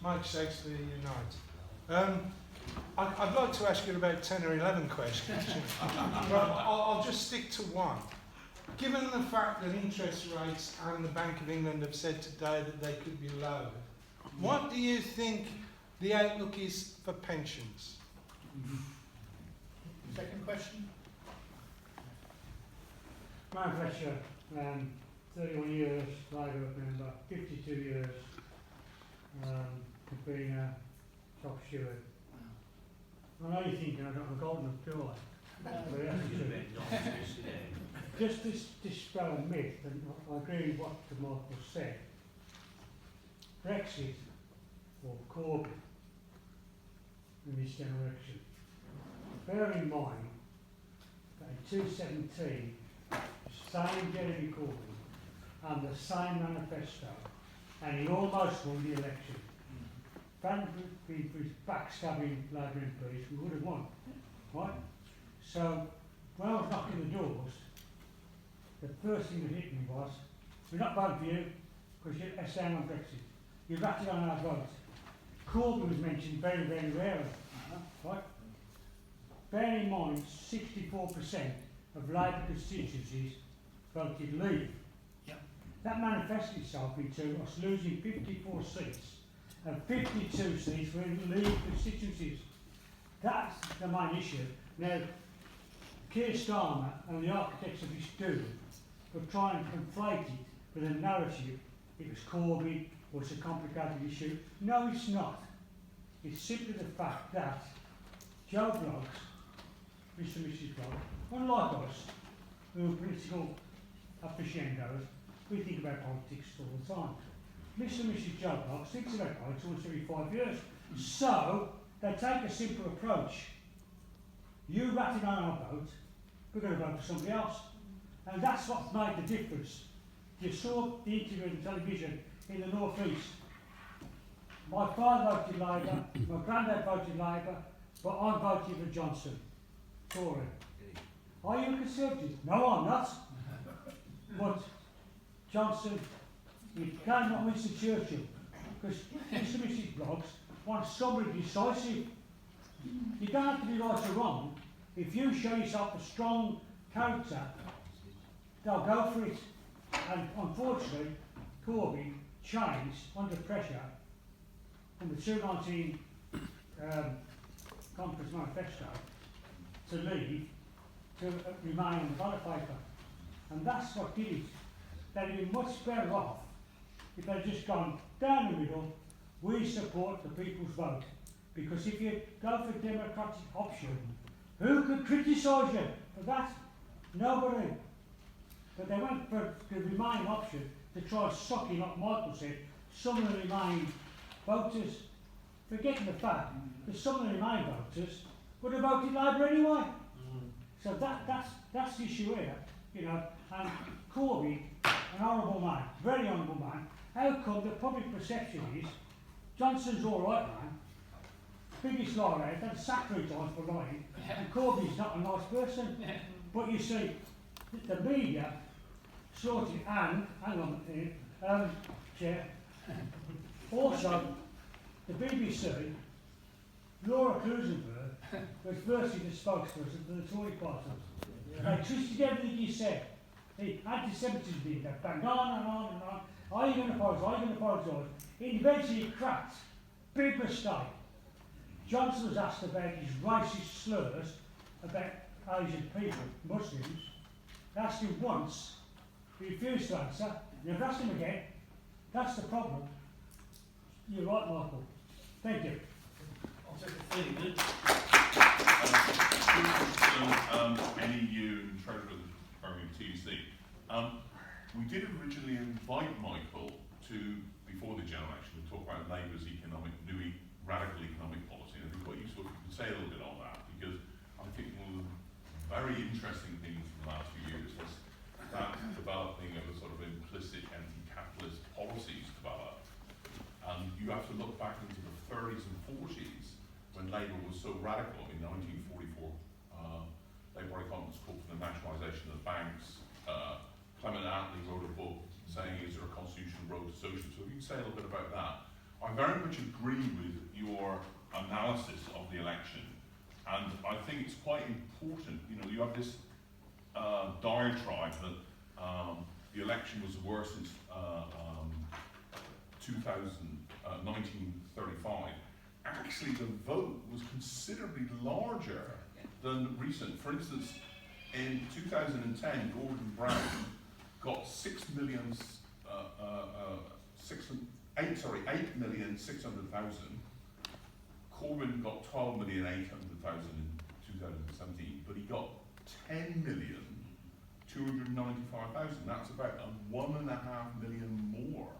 Mike Shakespeare Unite. I'd like to ask you about 10 or 11 questions, but I'll just stick to one. Given the fact that interest rates and the Bank of England have said today that they could be lowered, what do you think the outlook is for pensions? Second question. Mark Fletcher, 31 years, Labour member, 52 years, have been a top steward. I know you're thinking I've got a golden up, do I? But that's true. Just to dispel a myth, and I agree with what Michael said, Brexit or Corbyn in this generation, bear in mind that in 2017, the same Jeremy Corbyn and the same manifesto, and he almost won the election. If he was backstabbing Labour MPs, we would have won, right? So when I was knocking the doors, the first thing that hit me was, we're not voting for you because you're staying on Brexit. You're ratted on our vote. Corbyn was mentioned very, very rarely, right? Bear in mind, 64% of Labour constituencies voted Leave. Yep. That manifested itself into us losing 54 seats and 52 seats were in Leave constituencies. That's the main issue. Now, Keir Starmer and the architects of his doom were trying to conflate it with a narrative. It was Corbyn, or it's a complicated issue. No, it's not. It's simply the fact that Joe Bloggs, Mr. and Mrs. Bloggs, unlike us, who are political aficionados, we think about politics all the time. Mr. and Mrs. Joe Bloggs thinks about politics once every 5 years. So, they take a simple approach. You ratted on our vote, we're going to vote for somebody else. And that's what made the difference. You saw the interview on television in the North East. My father voted Labour, my granddad voted Labour, but I'm voting for Johnson, Tory. Are you a Conservative? No, I'm not. But Johnson, he came up Winston Churchill, because Mr. and Mrs. Bloggs want somebody decisive. You don't have to be right or wrong. If you show yourself a strong character, they'll go for it. And unfortunately, Corbyn changed under pressure from the 2019 Conference Manifesto to Leave to remain on the ballot paper. And that's what did it. They'd have been much better off if they'd just gone down the middle, we support the people's vote. Because if you go for a democratic option, who could criticise you for that? Nobody. But they went for the Remain option to try sucking what Michael said, some of the Remain voters, forgetting the fact that some of the Remain voters would have voted Labour anyway. So that's the issue here, you know. And Corbyn, an honourable man, very honourable man, how come the public perception is Johnson's all right man, biggest liar out, had sacked 3 times for lying, and Corbyn's not a nice person. But you see, the media sorted, and, hang on, Chair, also, the BBC, Laura Klusenberg, was virtually the spokesperson for the Tory party. They twisted everything he said. The anti-Semitism being there, banged on and on and on. Are you going to apologise? Are you going to apologise? It eventually cracked. Big mistake. Johnson was asked about his racist slurs about Asian people, Muslims. They asked him once, he refused to answer, never asked him again. That's the problem. You're right, Michael. Thank you. I'll take it. Really good. NEU and Treasurer of the Department of TUC. We did originally invite Michael to, before the general election, to talk about Labour's new radical economic policy. And I think what you sort of could say a little bit on that, because I think one of the very interesting things in the last few years is that developing of a sort of implicit anti-capitalist policies developed. And you have to look back into the 30s and 40s when Labour was so radical. In 1944, Labour economists called for the nationalisation of banks. Clement Attlee wrote a book, saying is there a constitutional road to socialism. So if you can say a little bit about that. I very much agree with your analysis of the election, and I think it's quite important. You know, you have this diatribe that the election was the worst since 1935. Actually, the vote was considerably larger than recent. For instance, in 2010, Gordon Brown got 8,600,000. Corbyn got 12,800,000 in 2017, but he got 10,295,000. That's about 1.5 million more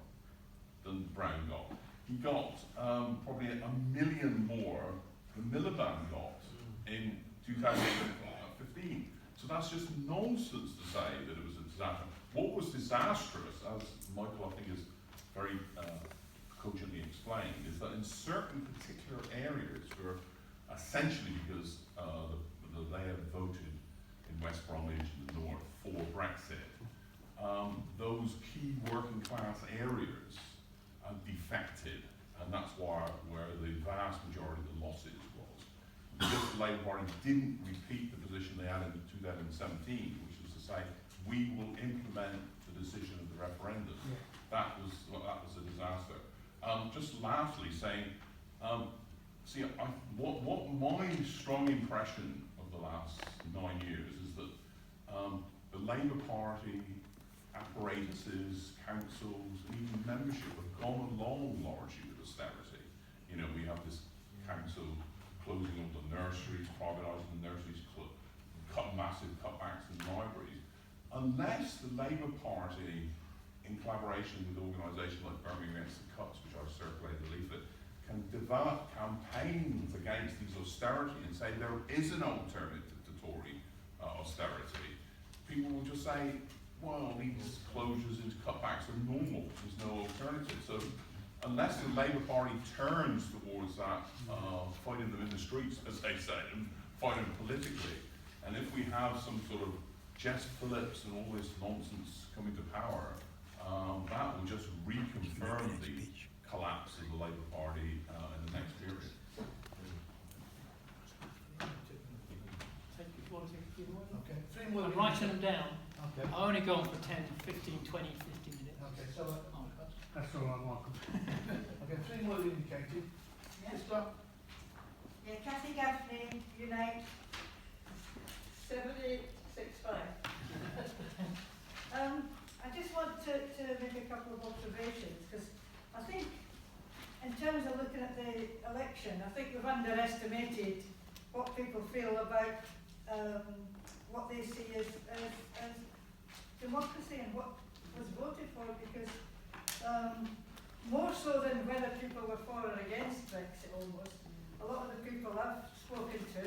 than Brown got. He got probably 1 million more than Miliband got in 2015. So that's just nonsense to say that it was a disaster. What was disastrous, as Michael I think has very cogently explained, is that in certain particular areas where essentially because the Labour voted in West Bromwich and the North for Brexit, those key working class areas defected, and that's where the vast majority of the losses was. Because the Labour Party didn't repeat the position they had in 2017, which was to say, we will implement the decision of the referendum. Yeah. That was a disaster. Just lastly, saying, what my strong impression of the last 9 years is that the Labour Party, apparatuses, councils, and even membership have gone along largely with austerity. You know, we have this council closing all the nurseries, privatising the nurseries, massive cutbacks in libraries. Unless the Labour Party, in collaboration with organisations like Birmingham Against the Cuts, which I've circulated a leaflet, can develop campaigns against these austerity and say there is an alternative to Tory austerity, people will just say, well, these closures into cutbacks are normal, there's no alternative. So unless the Labour Party turns towards that, fighting them in the streets, as they say, and fighting them politically, and if we have some sort of Jess Phillips and all this nonsense coming to power, that will just reconfirm the collapse of the Labour Party in the next period. Okay, 3 more. I'm writing them down. Okay. I only go on for 10, 15, 20, 50 minutes. Okay, so That's all I'm welcome. okay, 3 more indicated. Yeah. Stop. Yeah, Kathy Gaffney, Unite 7865. I just want to make a couple of observations, because I think in terms of looking at the election, I think we've underestimated what people feel about what they see as democracy and what was voted for, because more so than whether people were for or against Brexit almost, a lot of the people I've spoken to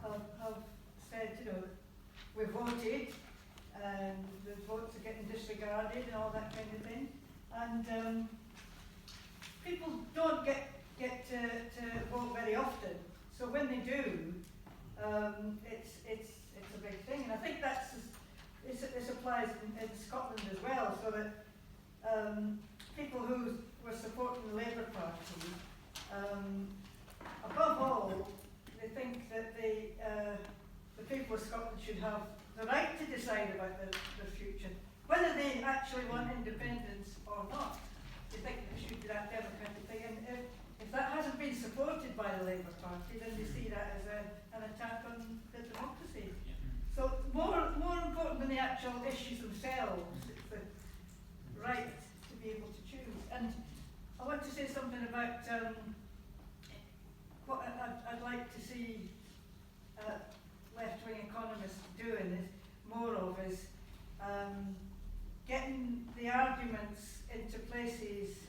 have said, you know, we voted and the votes are getting disregarded and all that kind of thing. And people don't get to vote very often, so when they do, it's a big thing. And I think this applies in Scotland as well, so that people who were supporting the Labour Party, above all, they think that the people of Scotland should have the right to decide about their future, whether they actually want independence or not. They think there should be that democratic thing, and if that hasn't been supported by the Labour Party, then they see that as an attack on the democracy. So more important than the actual issues themselves, it's the right to be able to choose. And I want to say something about what I'd like to see left-wing economists doing is more of is getting the arguments into places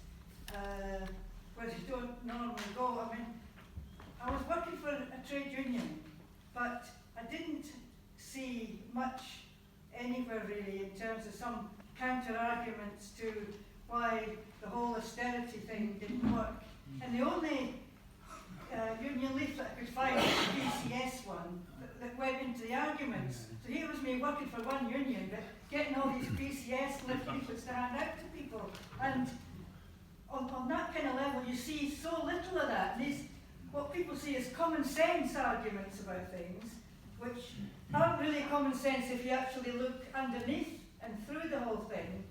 where they don't normally go. I mean, I was working for a trade union, but I didn't see much anywhere really in terms of some counter-arguments to why the whole austerity thing didn't work. And the only union leaflet I could find, the PCS one, that went into the arguments. So here was me working for one union, but getting all these PCS leaflets to hand out to people. And on that kind of level, you see so little of that. And these, what people see as common sense arguments about things, which aren't really common sense if you actually look underneath and through the whole thing,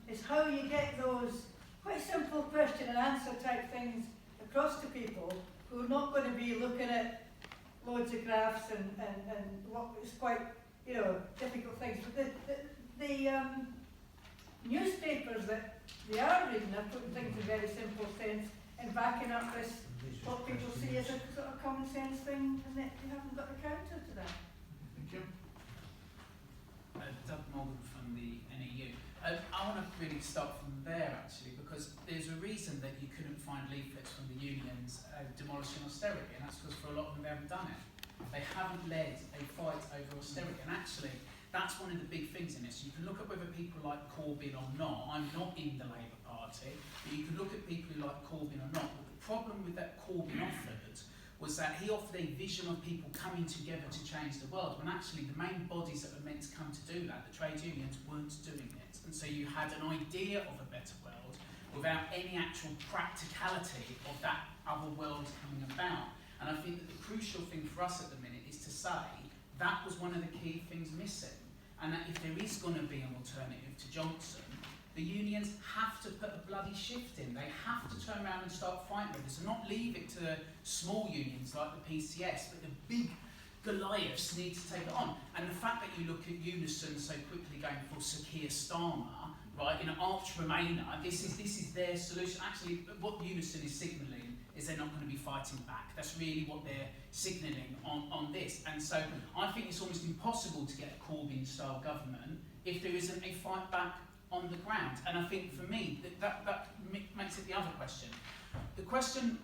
is how you get those quite simple question and answer type things across to people who are not going to be looking at loads of graphs and what is quite, you know, difficult things. But the newspapers that they are reading are putting things in very simple sense and backing up this, what people see as a sort of common sense thing, and that you haven't got the counter to that. Thank you. Doug Morgan from the NEU. I want to really start from there actually, because there's a reason that you couldn't find leaflets from the unions demolishing austerity, and that's because for a lot of them they haven't done it. They haven't led a fight over austerity, and actually that's one of the big things in this. You can look at whether people like Corbyn or not. I'm not in the Labour Party, but you can look at people who like Corbyn or not. But the problem with that Corbyn offered was that he offered a vision of people coming together to change the world, when actually the main bodies that were meant to come to do that, the trade unions, weren't doing it. And so you had an idea of a better world without any actual practicality of that other world coming about. And I think that the crucial thing for us at the minute is to say that was one of the key things missing, and that if there is going to be an alternative to Johnson, the unions have to put a bloody shift in. They have to turn around and start fighting with this, and not leave it to the small unions like the PCS, but the big Goliaths need to take it on. And the fact that you look at Unison so quickly going for Sir Keir Starmer, right, in Arch Remainer, this is their solution. Actually, what Unison is signalling is they're not going to be fighting back. That's really what they're signalling on this. And so I think it's almost impossible to get a Corbyn-style government if there isn't a fight back on the ground. And I think for me, that makes it the other question. The question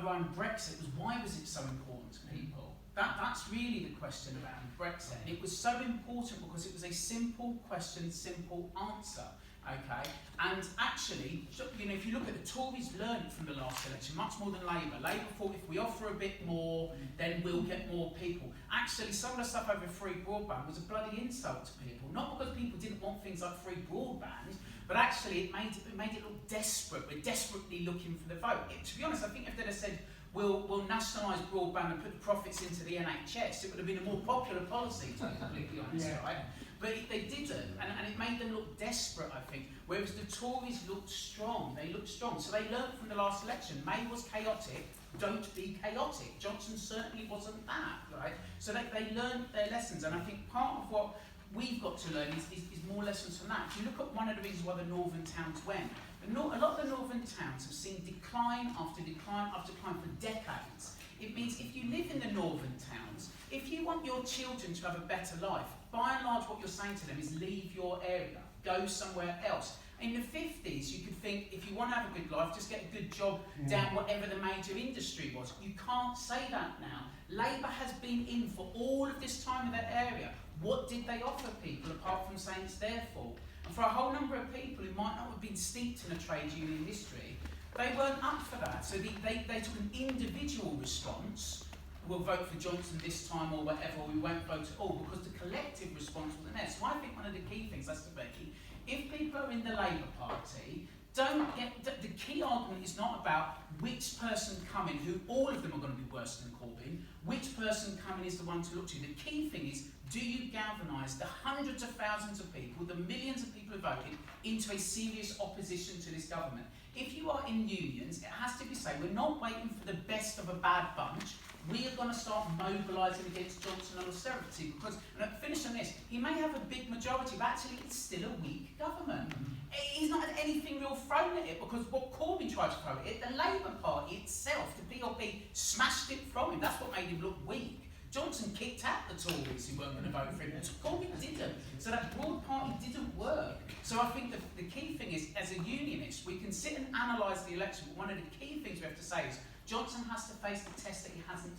around Brexit was, why was it so important to people? That's really the question around Brexit. And it was so important because it was a simple question, simple answer. Okay, and actually, you know, if you look at the Tories learned from the last election much more than Labour. Labour thought if we offer a bit more, then we'll get more people. Actually, some of the stuff over free broadband was a bloody insult to people. Not because people didn't want things like free broadband, but actually it made it look desperate. We're desperately looking for the vote. To be honest, I think if they'd have said we'll nationalise broadband and put the profits into the NHS, it would have been a more popular policy, to be completely honest, right? But they didn't, and it made them look desperate, I think, whereas the Tories looked strong. They looked strong. So they learnt from the last election. May was chaotic, don't be chaotic. Johnson certainly wasn't that, right? So they learnt their lessons, and I think part of what we've got to learn is more lessons from that. If you look at one of the reasons why the northern towns went, a lot of the northern towns have seen decline after decline after decline for decades. It means if you live in the northern towns, if you want your children to have a better life, by and large what you're saying to them is leave your area, go somewhere else. In the 50s, you could think, if you want to have a good life, just get a good job down whatever the major industry was. You can't say that now. Labour has been in for all of this time in that area. What did they offer people, apart from saying it's their fault? And for a whole number of people who might not have been steeped in a trade union history, they weren't up for that. So they took an individual response. We'll vote for Johnson this time or whatever, or we won't vote at all, because the collective response wasn't there. So I think one of the key things, that's the Becky, if people are in the Labour Party, don't get, the key argument is not about which person coming, who all of them are going to be worse than Corbyn, which person coming is the one to look to. The key thing is, do you galvanise the hundreds of thousands of people, the millions of people who voted, into a serious opposition to this government? If you are in unions, it has to be said, we're not waiting for the best of a bad bunch. We are going to start mobilising against Johnson and austerity, because, and finish on this, he may have a big majority, but actually it's still a weak government. He's not had anything real thrown at it, because what Corbyn tried to throw at it, the Labour Party itself, the BLP, smashed it from him. That's what made him look weak. Johnson kicked out the Tories who weren't going to vote for him, but Corbyn didn't. So that broad party didn't work. So I think the key thing is, as a unionist, we can sit and analyse the election, but one of the key things we have to say is, Johnson has to face the test that he hasn't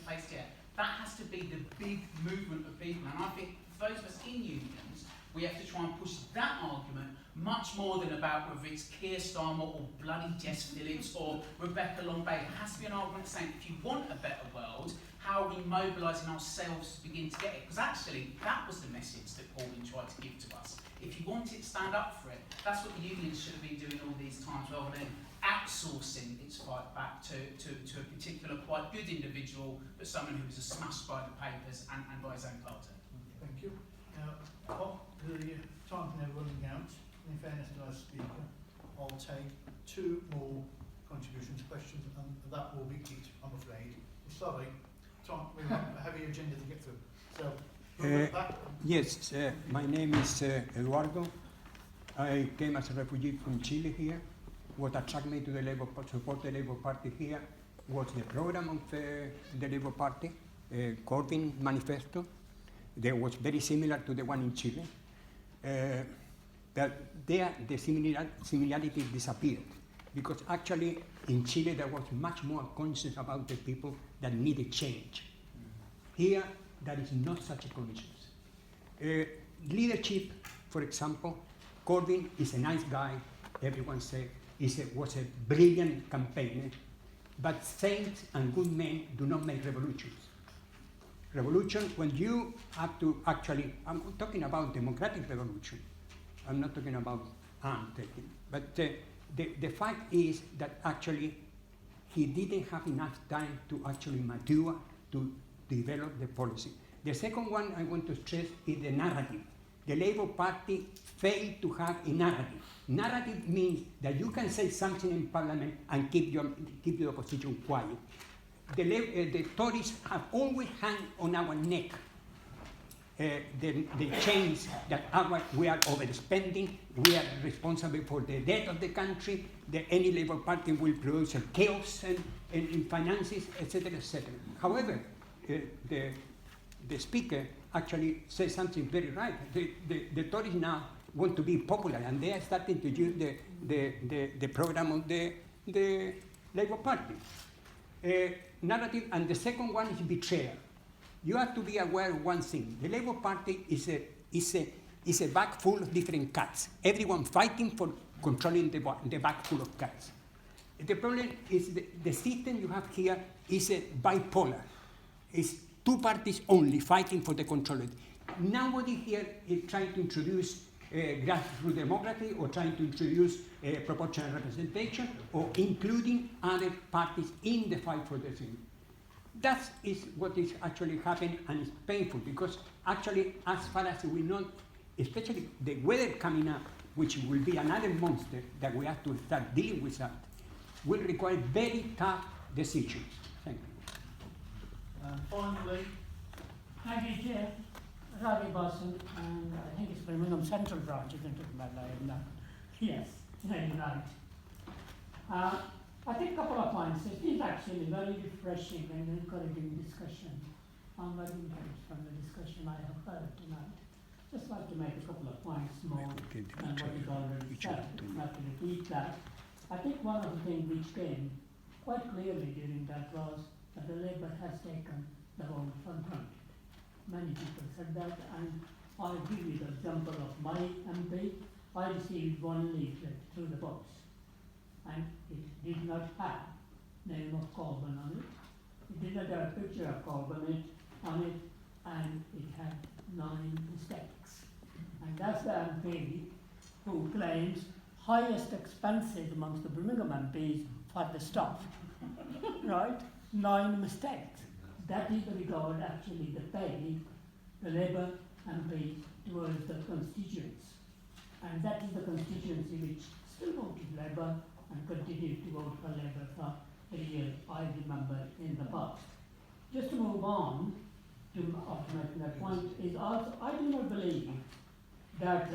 faced yet. That has to be the big movement of people. And I think for those of us in unions, we have to try and push that argument much more than about whether it's Keir Starmer or bloody Jess Phillips or Rebecca Long-Bay. It has to be an argument saying, if you want a better world, how are we mobilising ourselves to begin to get it? Because actually, that was the message that Corbyn tried to give to us. If you want it, stand up for it. That's what the unions should have been doing all these times, rather than outsourcing its fight back to a particular quite good individual, but someone who was smashed by the papers and by his own party. Thank you. Now, the time's now running out. In fairness to our speaker, I'll take 2 more contributions, questions, and that will be it, I'm afraid. Sorry, Tom, we have a heavy agenda to get through. So, yes, my name is Eduardo. I came as a refugee from Chile here. What attracted me to the support the Labour Party here was the program of the Labour Party, Corbyn Manifesto. That was very similar to the one in Chile. But there the similarity disappeared, because actually in Chile there was much more conscience about the people that needed change. Here there is not such a conscience. Leadership, for example, Corbyn is a nice guy, everyone said, was a brilliant campaigner, but saints and good men do not make revolutions. Revolution, when you have to actually, I'm talking about democratic revolution, I'm not talking about arm taking, but the fact is that actually he didn't have enough time to actually mature to develop the policy. The second one I want to stress is the narrative. The Labour Party failed to have a narrative. Narrative means that you can say something in Parliament and keep the opposition quiet. The Tories have always hung on our neck the chains that we are overspending, we are responsible for the debt of the country, that any Labour Party will produce a chaos in finances, etc., etc. However, the speaker actually says something very right. The Tories now want to be popular, and they are starting to use the program of the Labour Party. Narrative, and the second one is betrayal. You have to be aware of one thing. The Labour Party is a bag full of different cats. Everyone fighting for controlling the bag full of cats. The problem is the system you have here is bipolar. It's 2 parties only fighting for the control. Nobody here is trying to introduce grassroots democracy or trying to introduce proportional representation or including other parties in the fight for the thing. That is what is actually happening, and it's painful, because actually, as far as we know, especially the weather coming up, which will be another monster that we have to start dealing with, that will require very tough decisions. Thank you. and finally, Thank you, Chair. Ravi Basu, and I think it's Birmingham Central Branch, isn't it, Madeleine? Yes, very right. I think a couple of points. It is actually very refreshing and encouraging discussion. I'm very encouraged from the discussion I have heard tonight. Just like to make a couple of points more than what is already said, not to repeat that. I think one of the things which came quite clearly during that was that the Labour has taken the role for granted. Many people said that, and I'll give you the example of my MP. I received one leaflet through the post, and it did not have name of Corbyn on it. It did not have a picture of Corbyn on it, and it had 9 mistakes. And that's the MP who claims highest expenses amongst the Birmingham MPs for the staff. Right? 9 mistakes. That is the regard actually the pay the Labour MP towards the constituents. And that is the constituency which still voted Labour and continued to vote for Labour for 3 years, I remember, in the past. Just to move on to after making that point, is also, I do not believe that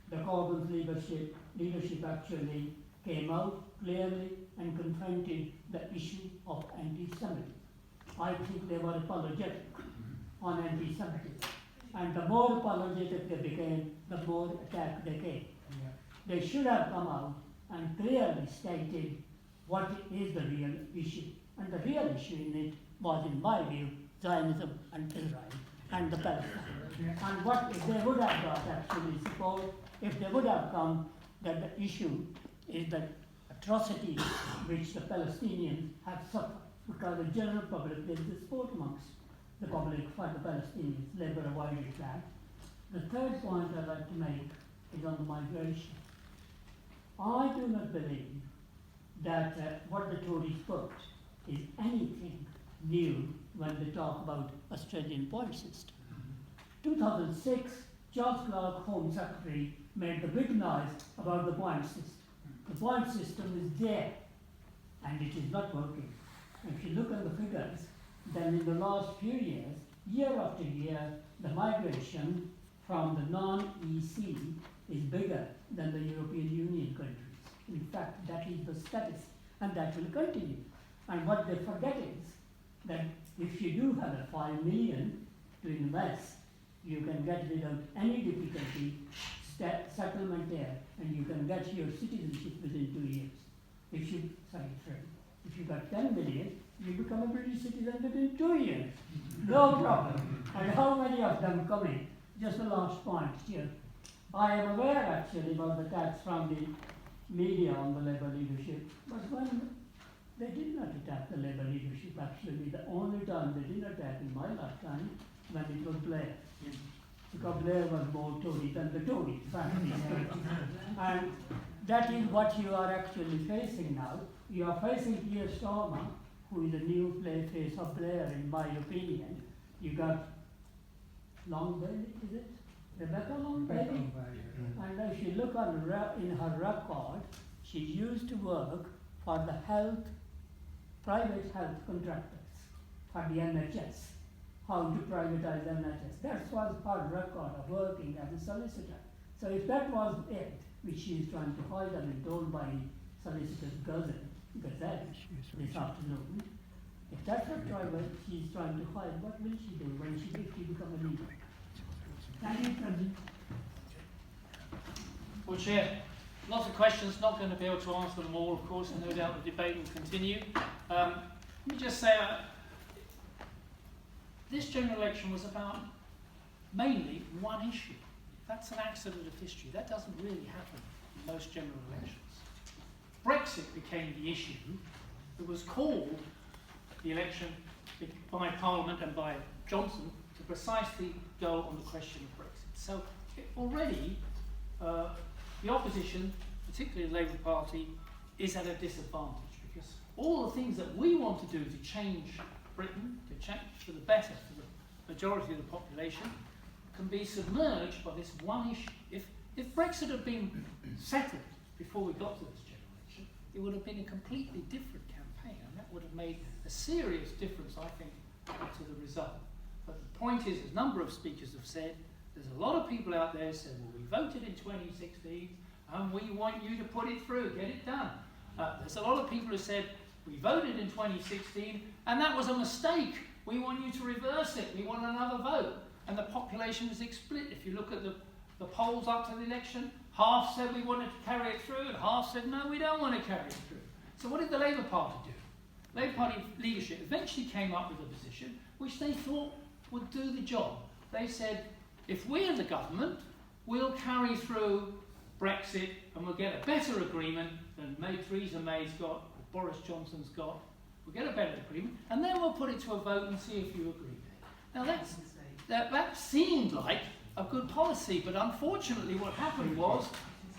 the Corbyn's leadership actually came out clearly and confronted the issue of anti-Semitism. I think they were apologetic on anti-Semitism. And the more apologetic they became, the more attack they came. Yeah. They should have come out and clearly stated what is the real issue. And the real issue in it was, in my view, Zionism and Israel. and the Palestine. And what they would have got actually, suppose, if they would have come, that the issue is the atrocities which the Palestinians have suffered, because the general public, there is a support amongst the public for the Palestinians, Labour avoided that. The third point I'd like to make is on the migration. I do not believe that what the Tories put is anything new when they talk about Australian point system. 2006, Charles Clarke, Home Secretary, made the big noise about the point system. The point system is there, and it is not working. If you look at the figures, then in the last few years, year after year, the migration from the non-EC is bigger than the European Union countries. In fact, that is the status, and that will continue. And what they forget is that if you do have a 5 million to invest, you can get without any difficulty settlement there, and you can get your citizenship within 2 years. If you, if you got 10 million, you become a British citizen within 2 years. No problem. And how many of them come in? Just the last point here. I am aware actually about the attacks from the media on the Labour leadership, but when they did not attack the Labour leadership, actually, the only time they did attack in my lifetime, when it was Blair. Because Blair was more Tory than the Tories, frankly. And that is what you are actually facing now. You are facing Keir Starmer, who is a new face of Blair, in my opinion. You got Longbailey, is it? Rebecca Longbailey? And if you look on in her record, she used to work for the private health contractors, for the NHS, how to privatize NHS. That was her record of working as a solicitor. So if that was it, which she is trying to hide, I've been told by Solicitor Gazette this afternoon, if that's what she's trying to hide, what will she do when she become a leader? Thank you, President. Well, Chair, lots of questions, not going to be able to answer them all, of course, and no doubt the debate will continue. Let me just say, this general election was about mainly one issue. That's an accident of history. That doesn't really happen in most general elections. Brexit became the issue that was called the election by Parliament and by Johnson to precisely go on the question of Brexit. So already the opposition, particularly the Labour Party, is at a disadvantage because all the things that we want to do to change Britain, to change for the better for the majority of the population, can be submerged by this one issue. If Brexit had been settled before we got to this general election, it would have been a completely different campaign, and that would have made a serious difference, I think, to the result. But the point is, as a number of speakers have said, there's a lot of people out there who said, well, we voted in 2016 and we want you to put it through, get it done. There's a lot of people who said, we voted in 2016 and that was a mistake. We want you to reverse it. We want another vote. And the population was split. If you look at the polls up to the election, half said we wanted to carry it through and half said, no, we don't want to carry it through. So what did the Labour Party do? Labour Party leadership eventually came up with a position which they thought would do the job. They said, if we're the government, we'll carry through Brexit and we'll get a better agreement than Theresa May's got, or Boris Johnson's got. We'll get a better agreement, and then we'll put it to a vote and see if you agree with it. Now that seemed like a good policy, but unfortunately what happened was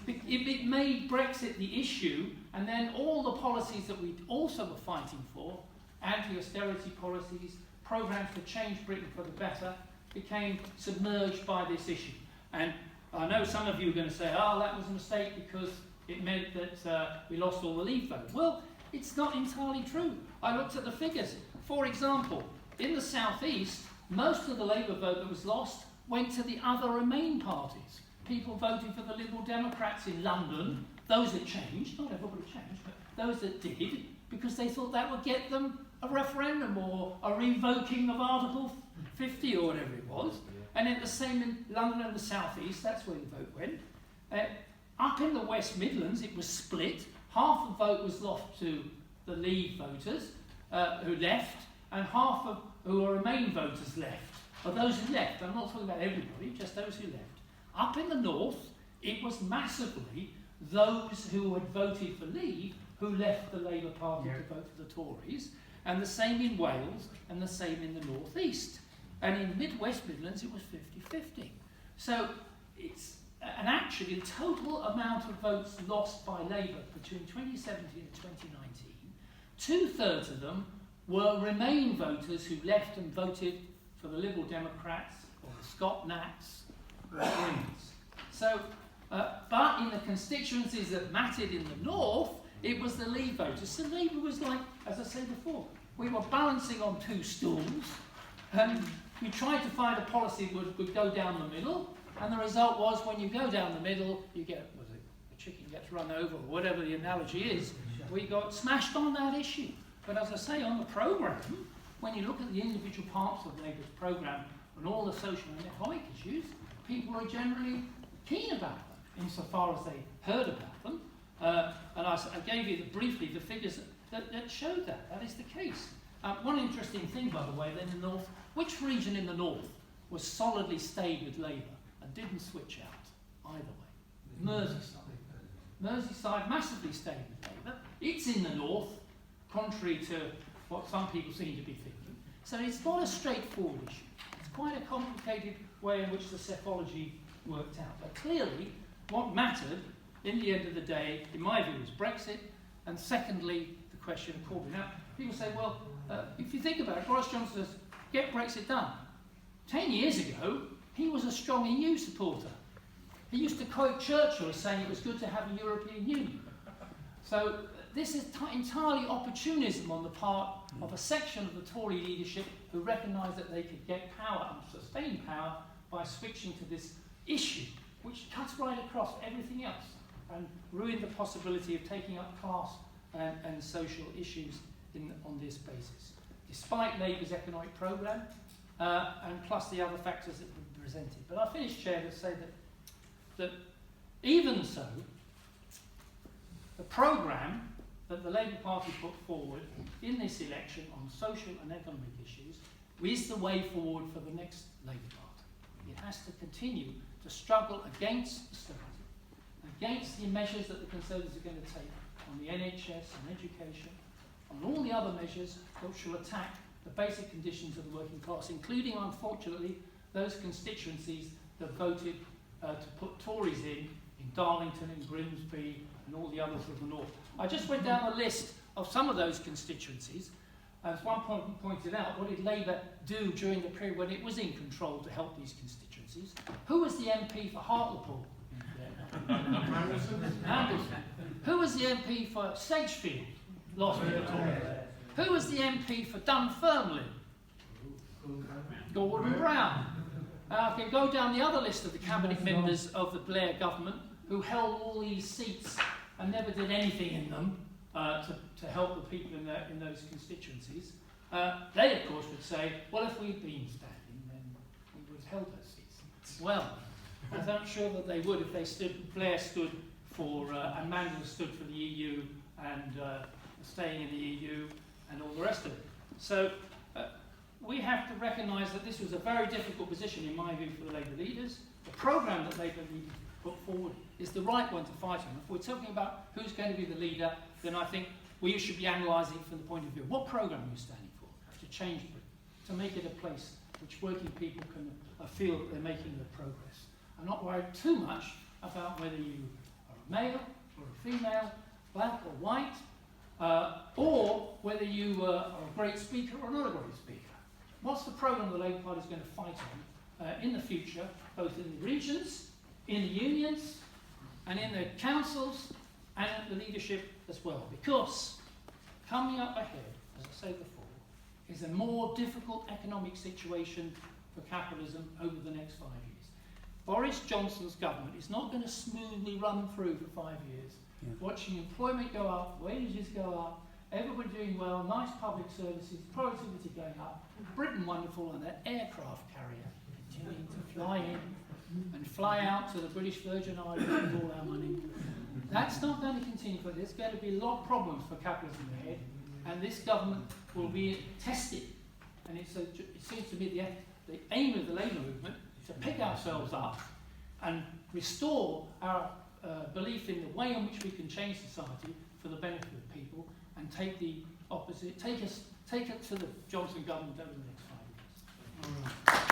it made Brexit the issue, and then all the policies that we also were fighting for, anti-austerity policies, programs to change Britain for the better, became submerged by this issue. And I know some of you are going to say, oh, that was a mistake because it meant that we lost all the Leave vote. Well, it's not entirely true. I looked at the figures. For example, in the South East, most of the Labour vote that was lost went to the other Remain parties. People voting for the Liberal Democrats in London, those that changed, not everybody changed, but those that did, because they thought that would get them a referendum or a revoking of Article 50 or whatever it was. And then the same in London and the South East, that's where the vote went. Up in the West Midlands, it was split. Half the vote was lost to the Leave voters who left, and half of who were Remain voters left. of those who left. I'm not talking about everybody, just those who left. Up in the north, it was massively those who had voted for Leave who left the Labour Party to vote for the Tories, and the same in Wales, and the same in the North East. And in Mid-West Midlands, it was 50-50. So it's, and actually the total amount of votes lost by Labour between 2017 and 2019, 2/3 of them were Remain voters who left and voted for the Liberal Democrats, or the Scott Nats, or the Greens. So, but in the constituencies that mattered in the north, it was the Leave voters. So Labour was like, as I said before, we were balancing on two stools, and we tried to find a policy that would go down the middle, and the result was when you go down the middle, you get, was it, the chicken gets run over, or whatever the analogy is, we got smashed on that issue. But as I say, on the programme, when you look at the individual parts of Labour's programme and all the social and economic issues, people are generally keen about them, insofar as they heard about them. And I gave you briefly the figures that showed that. That is the case. One interesting thing, by the way, then in the north, which region in the north was solidly stayed with Labour and didn't switch out either way? Merseyside. Merseyside massively stayed with Labour. It's in the north, contrary to what some people seem to be thinking. So it's not a straightforward issue. It's quite a complicated way in which the psephology worked out. But clearly, what mattered in the end of the day, in my view, is Brexit, and secondly, the question of Corbyn. Now, people say, well, if you think about it, Boris Johnson says, get Brexit done. 10 years ago, he was a strong EU supporter. He used to quote Churchill as saying it was good to have a European Union. So this is entirely opportunism on the part of a section of the Tory leadership who recognised that they could get power and sustain power by switching to this issue, which cuts right across everything else and ruined the possibility of taking up class and social issues on this basis, despite Labour's economic programme and plus the other factors that were presented. But I finish, Chair, to say that even so, the programme that the Labour Party put forward in this election on social and economic issues is the way forward for the next Labour Party. It has to continue to struggle against austerity, against the measures that the Conservatives are going to take on the NHS and education, on all the other measures which will attack the basic conditions of the working class, including, unfortunately, those constituencies that voted to put Tories in Darlington, in Grimsby, and all the others of the north. I just went down a list of some of those constituencies. As one point pointed out, what did Labour do during the period when it was in control to help these constituencies? Who was the MP for Hartlepool? Anderson. Who was the MP for Sagefield? Lost to the Tories. Who was the MP for Dunfermline? Gordon Brown. I can go down the other list of the cabinet members of the Blair government who held all these seats and never did anything in them to help the people in those constituencies. They, of course, would say, well, if we'd been standing, then we would have held those seats. Well, I'm not sure that they would if they Blair stood for, and Mandel stood for the EU and staying in the EU and all the rest of it. So we have to recognise that this was a very difficult position, in my view, for the Labour leaders. The programme that Labour leaders put forward is the right one to fight on. If we're talking about who's going to be the leader, then I think we should be analysing from the point of view, what programme are you standing for? To change Britain, to make it a place which working people can feel that they're making the progress. I'm not worried too much about whether you are a male or a female, black or white, or whether you are a great speaker or not a great speaker. What's the programme the Labour Party is going to fight on in the future, both in the regions, in the unions, and in the councils, and at the leadership as well? Because coming up ahead, as I said before, is a more difficult economic situation for capitalism over the next 5 years. Boris Johnson's government is not going to smoothly run through for 5 years, watching employment go up, wages go up, everybody doing well, nice public services, productivity going up, Britain wonderful, and that aircraft carrier continuing to fly in and fly out to the British Virgin Islands with all our money. That's not going to continue, but there's going to be a lot of problems for capitalism ahead, and this government will be tested. And it seems to me the aim of the labour movement is to pick ourselves up and restore our belief in the way in which we can change society for the benefit of people, and take the opposite, take it to the Johnson government over the next 5 years.